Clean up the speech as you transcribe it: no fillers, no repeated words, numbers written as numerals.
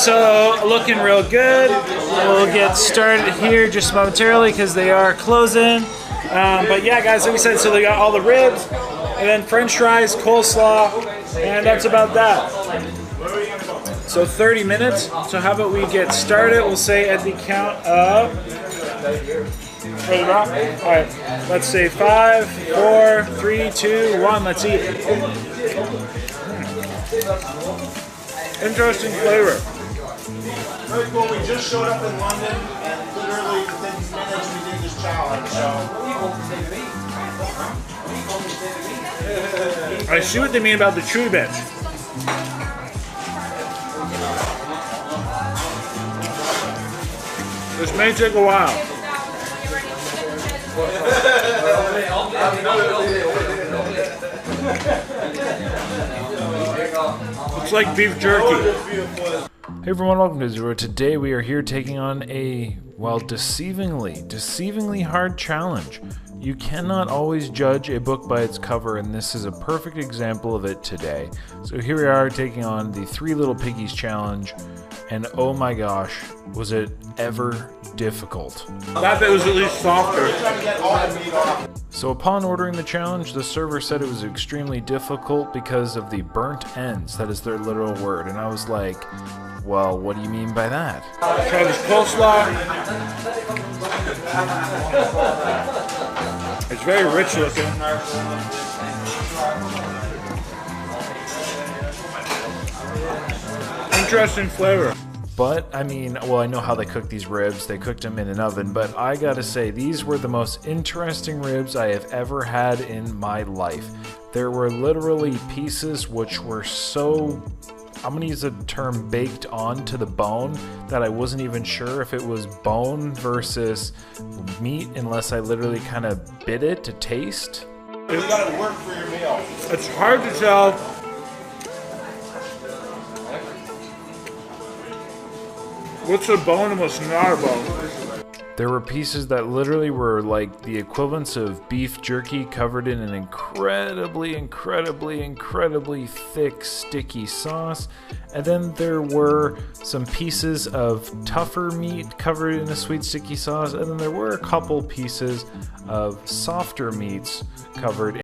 So, looking real good. We'll get started here just momentarily because they are closing. But yeah, guys, like we said, so they got all the ribs, and then french fries, coleslaw, and that's about that. So 30 minutes. So how about we get started? We'll say at the count of... Ready, Rob? All right, let's say 5, 4, 3, 2, 1. Let's eat. Interesting flavor. Very cool. We just showed up in London, and literally within minutes we did this challenge. I see what they mean about the chewy bits. This may take a while. Looks like beef jerky. Hey everyone, welcome to Zero. Today we are here taking on a, well, deceivingly hard challenge. You cannot always judge a book by its cover, and this is a perfect example of it today. So here we are taking on the Three Little Piggies challenge, and oh my gosh, was it ever difficult. That bit was at least softer. So upon ordering the challenge, the server said it was extremely difficult because of the burnt ends. That is their literal word. And I was like, well, what do you mean by that? Try this coleslaw. It's very rich looking. Interesting flavor. But, I mean, well, I know how they cook these ribs. They cooked them in an oven, but I gotta say, these were the most interesting ribs I have ever had in my life. There were literally pieces which were so, I'm gonna use the term baked onto the bone, that I wasn't even sure if it was bone versus meat unless I literally kind of bit it to taste. You gotta work for your meal. It's hard to tell what's a bone and what's not a bone. There were pieces that literally were like the equivalents of beef jerky covered in an incredibly thick, sticky sauce. And then there were some pieces of tougher meat covered in a sweet, sticky sauce. And then there were a couple pieces of softer meats covered